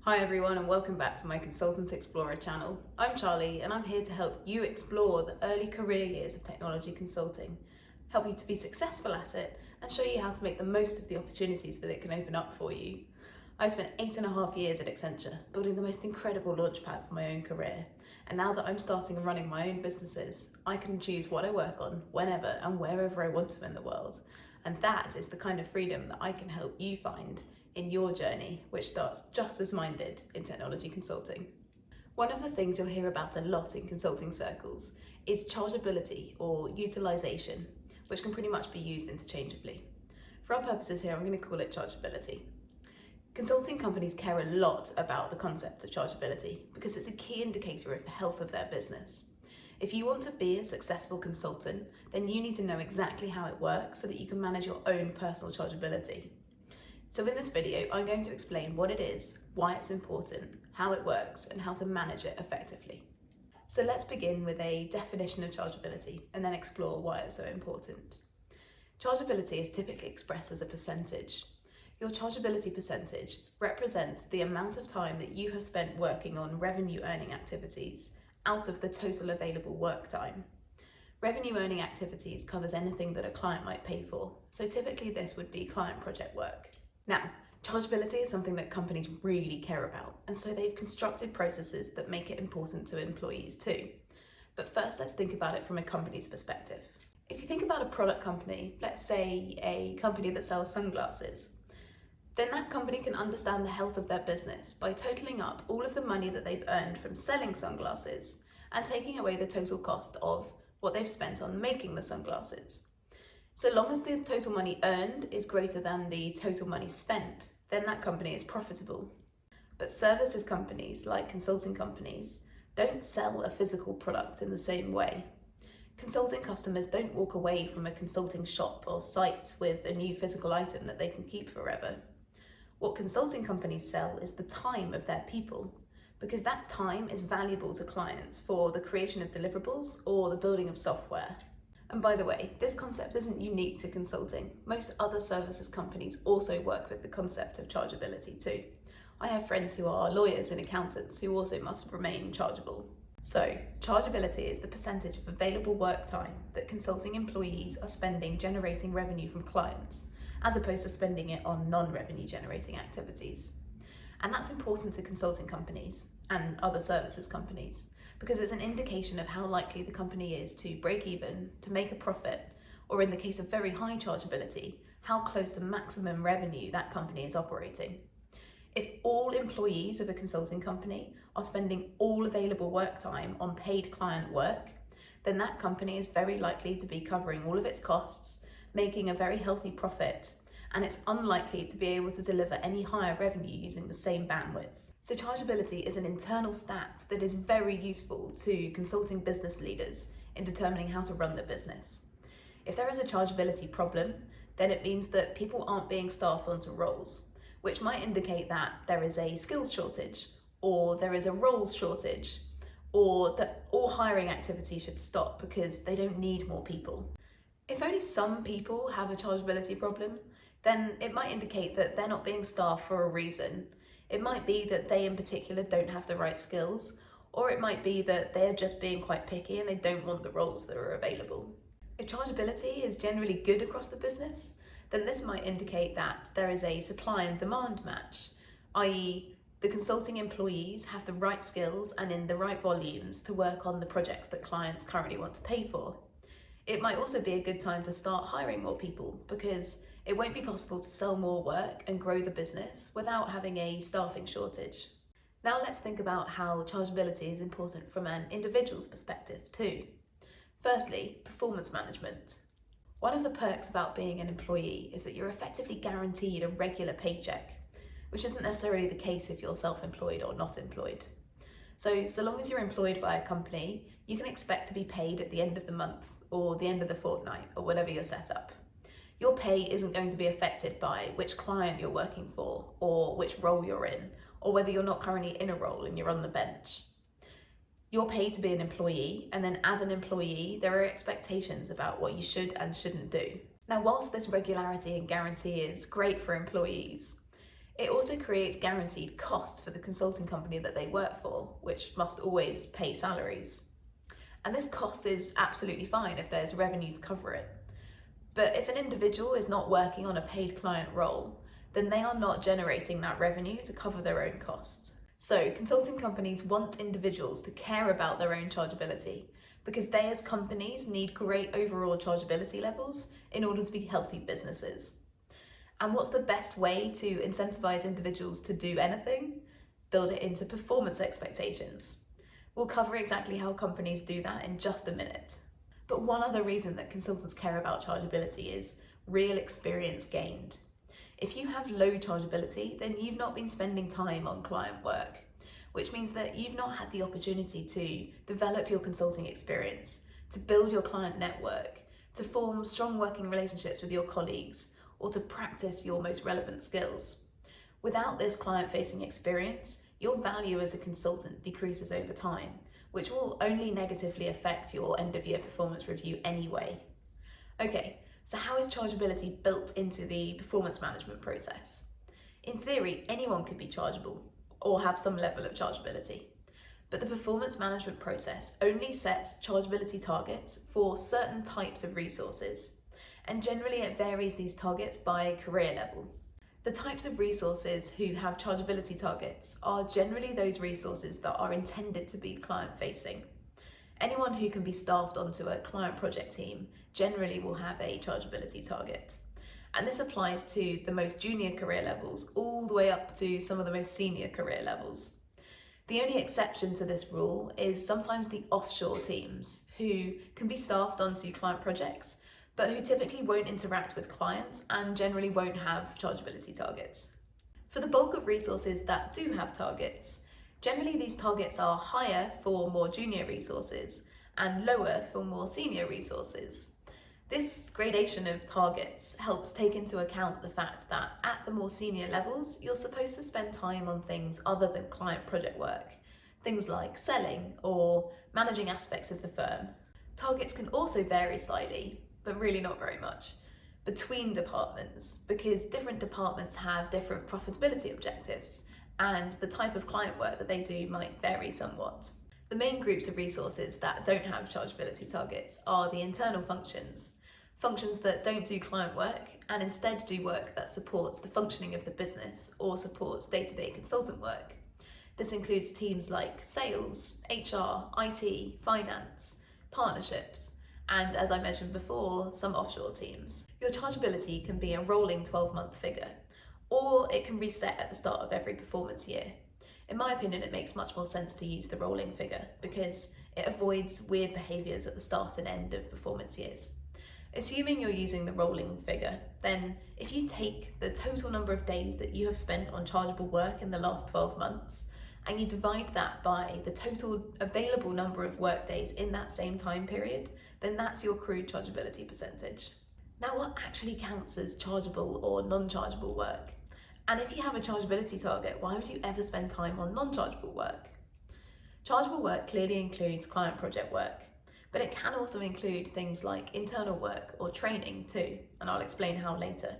Hi everyone and welcome back to my Consultant Explorer channel. I'm Charlie and I'm here to help you explore the early career years of technology consulting, help you to be successful at it and show you how to make the most of the opportunities that it can open up for you. I spent 8.5 years at Accenture building the most incredible launchpad for my own career, and now that I'm starting and running my own businesses, I can choose what I work on whenever and wherever I want to in the world, and that is the kind of freedom that I can help you find in your journey, which starts just as minded in technology consulting. One of the things you'll hear about a lot in consulting circles is chargeability or utilisation, which can pretty much be used interchangeably. For our purposes here, I'm going to call it chargeability. Consulting companies care a lot about the concept of chargeability because it's a key indicator of the health of their business. If you want to be a successful consultant, then you need to know exactly how it works so that you can manage your own personal chargeability. So in this video, I'm going to explain what it is, why it's important, how it works, and how to manage it effectively. So let's begin with a definition of chargeability and then explore why it's so important. Chargeability is typically expressed as a percentage. Your chargeability percentage represents the amount of time that you have spent working on revenue earning activities out of the total available work time. Revenue earning activities covers anything that a client might pay for, so typically this would be client project work. Now, chargeability is something that companies really care about, and so they've constructed processes that make it important to employees too. But first, let's think about it from a company's perspective. If you think about a product company, let's say a company that sells sunglasses, then that company can understand the health of their business by totaling up all of the money that they've earned from selling sunglasses and taking away the total cost of what they've spent on making the sunglasses. So long as the total money earned is greater than the total money spent, then that company is profitable. But services companies, like consulting companies, don't sell a physical product in the same way. Consulting customers don't walk away from a consulting shop or site with a new physical item that they can keep forever. What consulting companies sell is the time of their people, because that time is valuable to clients for the creation of deliverables or the building of software. And by the way, this concept isn't unique to consulting. Most other services companies also work with the concept of chargeability too. I have friends who are lawyers and accountants who also must remain chargeable. So, chargeability is the percentage of available work time that consulting employees are spending generating revenue from clients, as opposed to spending it on non-revenue generating activities. And that's important to consulting companies and other services companies, because it's an indication of how likely the company is to break even, to make a profit, or in the case of very high chargeability, how close to maximum revenue that company is operating. If all employees of a consulting company are spending all available work time on paid client work, then that company is very likely to be covering all of its costs, making a very healthy profit, and it's unlikely to be able to deliver any higher revenue using the same bandwidth. So chargeability is an internal stat that is very useful to consulting business leaders in determining how to run the business. If there is a chargeability problem, then it means that people aren't being staffed onto roles, which might indicate that there is a skills shortage, or there is a roles shortage, or that all hiring activity should stop because they don't need more people. If only some people have a chargeability problem, then it might indicate that they're not being staffed for a reason. It might be that they in particular don't have the right skills, or it might be that they're just being quite picky and they don't want the roles that are available. If chargeability is generally good across the business, then this might indicate that there is a supply and demand match, i.e. the consulting employees have the right skills and in the right volumes to work on the projects that clients currently want to pay for. It might also be a good time to start hiring more people because it won't be possible to sell more work and grow the business without having a staffing shortage. Now let's think about how chargeability is important from an individual's perspective too. Firstly, performance management. One of the perks about being an employee is that you're effectively guaranteed a regular paycheck, which isn't necessarily the case if you're self-employed or not employed. So long as you're employed by a company, you can expect to be paid at the end of the month or the end of the fortnight or whatever your setup. Your pay isn't going to be affected by which client you're working for or which role you're in, or whether you're not currently in a role and you're on the bench. You're paid to be an employee, and then as an employee, there are expectations about what you should and shouldn't do. Now, whilst this regularity and guarantee is great for employees, It also creates guaranteed cost for the consulting company that they work for, which must always pay salaries. And this cost is absolutely fine if there's revenue to cover it. But if an individual is not working on a paid client role, then they are not generating that revenue to cover their own costs. So consulting companies want individuals to care about their own chargeability because they as companies need great overall chargeability levels in order to be healthy businesses. And what's the best way to incentivize individuals to do anything? Build it into performance expectations. We'll cover exactly how companies do that in just a minute. But one other reason that consultants care about chargeability is real experience gained. If you have low chargeability, then you've not been spending time on client work, which means that you've not had the opportunity to develop your consulting experience, to build your client network, to form strong working relationships with your colleagues, or to practice your most relevant skills. Without this client-facing experience, your value as a consultant decreases over time, which will only negatively affect your end-of-year performance review anyway. Okay, so how is chargeability built into the performance management process? In theory, anyone could be chargeable or have some level of chargeability, but the performance management process only sets chargeability targets for certain types of resources, and generally it varies these targets by career level. The types of resources who have chargeability targets are generally those resources that are intended to be client-facing. Anyone who can be staffed onto a client project team generally will have a chargeability target. And this applies to the most junior career levels all the way up to some of the most senior career levels. The only exception to this rule is sometimes the offshore teams who can be staffed onto client projects but who typically won't interact with clients and generally won't have chargeability targets. For the bulk of resources that do have targets, generally these targets are higher for more junior resources and lower for more senior resources. This gradation of targets helps take into account the fact that at the more senior levels, you're supposed to spend time on things other than client project work, things like selling or managing aspects of the firm. Targets can also vary slightly, but really not very much, between departments, because different departments have different profitability objectives, and the type of client work that they do might vary somewhat. The main groups of resources that don't have chargeability targets are the internal functions that don't do client work and instead do work that supports the functioning of the business or supports day-to-day consultant work. This includes teams like sales, HR, IT, finance, partnerships, and as I mentioned before, some offshore teams. Your chargeability can be a rolling 12-month figure, or it can reset at the start of every performance year. In my opinion, it makes much more sense to use the rolling figure because it avoids weird behaviours at the start and end of performance years. Assuming you're using the rolling figure, then if you take the total number of days that you have spent on chargeable work in the last 12 months, and you divide that by the total available number of work days in that same time period, then that's your accrued chargeability percentage. Now, what actually counts as chargeable or non-chargeable work? And if you have a chargeability target, why would you ever spend time on non-chargeable work? Chargeable work clearly includes client project work, but it can also include things like internal work or training too, and I'll explain how later.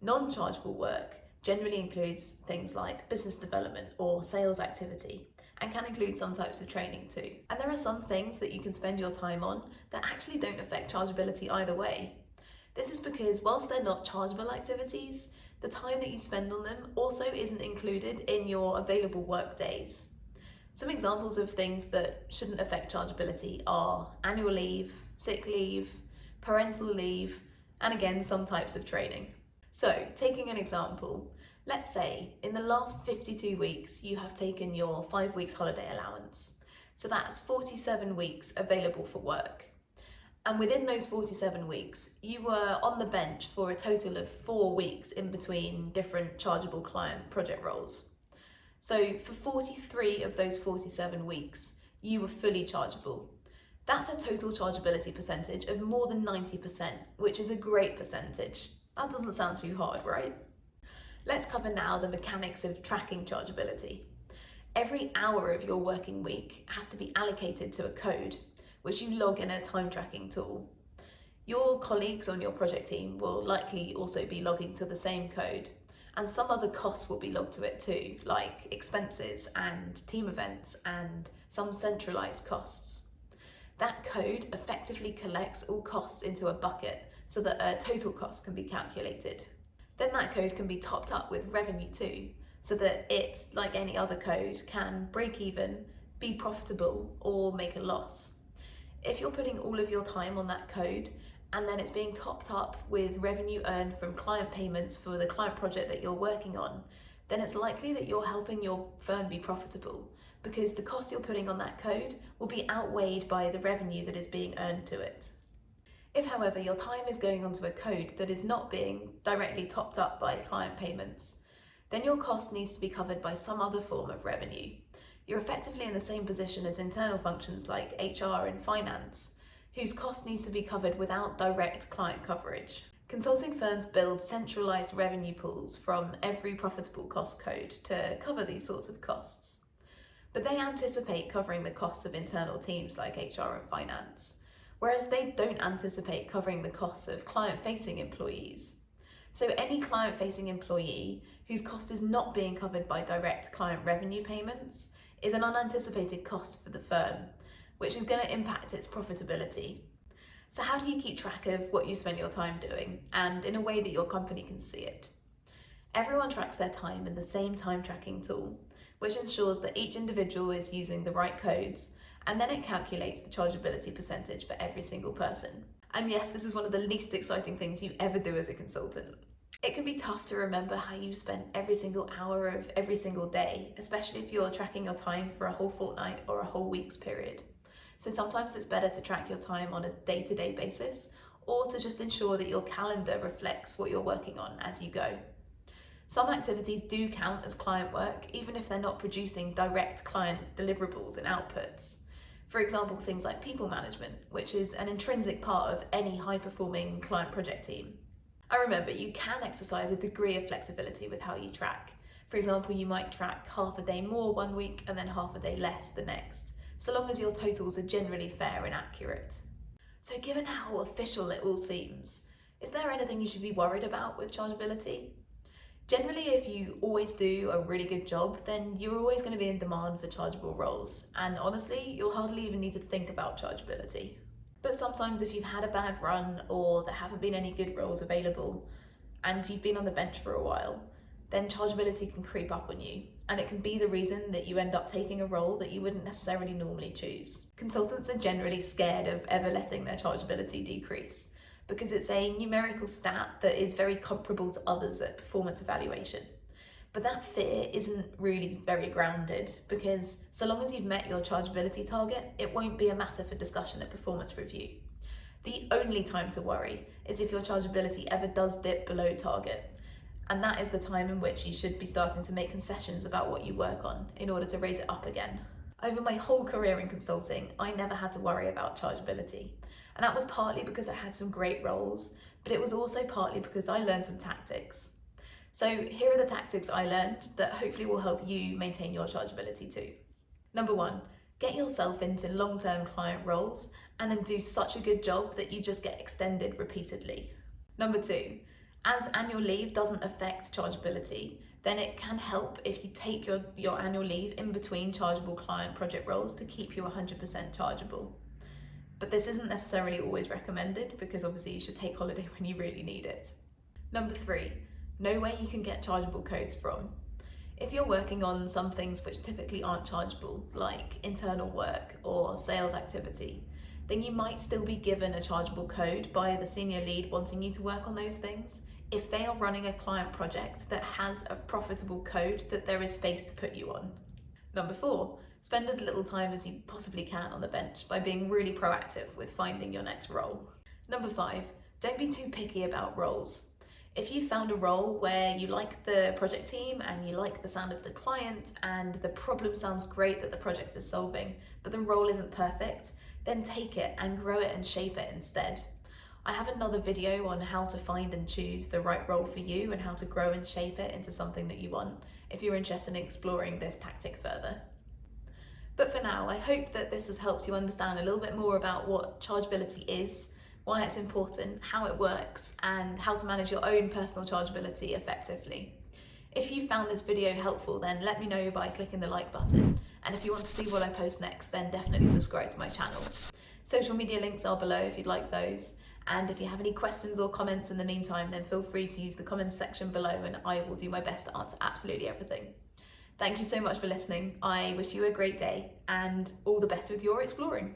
Non-chargeable work generally includes things like business development or sales activity, and can include some types of training too. And there are some things that you can spend your time on that actually don't affect chargeability either way. This is because whilst they're not chargeable activities, the time that you spend on them also isn't included in your available work days. Some examples of things that shouldn't affect chargeability are annual leave, sick leave, parental leave, and again, some types of training. So, taking an example, let's say in the last 52 weeks, you have taken your 5 weeks holiday allowance. So that's 47 weeks available for work. And within those 47 weeks, you were on the bench for a total of 4 weeks in between different chargeable client project roles. So for 43 of those 47 weeks, you were fully chargeable. That's a total chargeability percentage of more than 90%, which is a great percentage. That doesn't sound too hard, right? Let's cover now the mechanics of tracking chargeability. Every hour of your working week has to be allocated to a code, which you log in a time tracking tool. Your colleagues on your project team will likely also be logging to the same code, and some other costs will be logged to it too, like expenses and team events and some centralized costs. That code effectively collects all costs into a bucket so that a total cost can be calculated. Then that code can be topped up with revenue too, so that it, like any other code, can break even, be profitable, or make a loss. If you're putting all of your time on that code, and then it's being topped up with revenue earned from client payments for the client project that you're working on, then it's likely that you're helping your firm be profitable, because the cost you're putting on that code will be outweighed by the revenue that is being earned to it. If, however, your time is going onto a code that is not being directly topped up by client payments, then your cost needs to be covered by some other form of revenue. You're effectively in the same position as internal functions like HR and finance, whose cost needs to be covered without direct client coverage. Consulting firms build centralized revenue pools from every profitable cost code to cover these sorts of costs. But they anticipate covering the costs of internal teams like HR and finance, whereas they don't anticipate covering the costs of client-facing employees. So any client-facing employee whose cost is not being covered by direct client revenue payments is an unanticipated cost for the firm, which is going to impact its profitability. So how do you keep track of what you spend your time doing, and in a way that your company can see it? Everyone tracks their time in the same time tracking tool, which ensures that each individual is using the right codes, and then it calculates the chargeability percentage for every single person. And yes, this is one of the least exciting things you ever do as a consultant. It can be tough to remember how you spent every single hour of every single day, especially if you're tracking your time for a whole fortnight or a whole week's period. So sometimes it's better to track your time on a day-to-day basis, or to just ensure that your calendar reflects what you're working on as you go. Some activities do count as client work, even if they're not producing direct client deliverables and outputs. For example, things like people management, which is an intrinsic part of any high-performing client project team. And remember, you can exercise a degree of flexibility with how you track. For example, you might track half a day more one week and then half a day less the next, so long as your totals are generally fair and accurate. So given how official it all seems, is there anything you should be worried about with chargeability? Generally, if you always do a really good job, then you're always going to be in demand for chargeable roles, and honestly, you'll hardly even need to think about chargeability. But sometimes if you've had a bad run, or there haven't been any good roles available, and you've been on the bench for a while, then chargeability can creep up on you, and it can be the reason that you end up taking a role that you wouldn't necessarily normally choose. Consultants are generally scared of ever letting their chargeability decrease, because it's a numerical stat that is very comparable to others at performance evaluation. But that fear isn't really very grounded, because so long as you've met your chargeability target, it won't be a matter for discussion at performance review. The only time to worry is if your chargeability ever does dip below target, and that is the time in which you should be starting to make concessions about what you work on in order to raise it up again. Over my whole career in consulting, I never had to worry about chargeability. And that was partly because I had some great roles, but it was also partly because I learned some tactics. So here are the tactics I learned that hopefully will help you maintain your chargeability too. Number 1, get yourself into long-term client roles and then do such a good job that you just get extended repeatedly. Number 2, as annual leave doesn't affect chargeability, then it can help if you take your annual leave in between chargeable client project roles to keep you 100% chargeable. But this isn't necessarily always recommended, because obviously you should take holiday when you really need it. Number 3, know where you can get chargeable codes from. If you're working on some things which typically aren't chargeable, like internal work or sales activity, then you might still be given a chargeable code by the senior lead wanting you to work on those things if they are running a client project that has a profitable code that there is space to put you on. Number 4, spend as little time as you possibly can on the bench by being really proactive with finding your next role. Number 5, don't be too picky about roles. If you found a role where you like the project team and you like the sound of the client and the problem sounds great that the project is solving, but the role isn't perfect, then take it and grow it and shape it instead. I have another video on how to find and choose the right role for you and how to grow and shape it into something that you want, if you're interested in exploring this tactic further. But for now, I hope that this has helped you understand a little bit more about what chargeability is, why it's important, how it works, and how to manage your own personal chargeability effectively. If you found this video helpful, then let me know by clicking the like button. And if you want to see what I post next, then definitely subscribe to my channel. Social media links are below if you'd like those. And if you have any questions or comments in the meantime, then feel free to use the comments section below and I will do my best to answer absolutely everything. Thank you so much for listening. I wish you a great day and all the best with your exploring.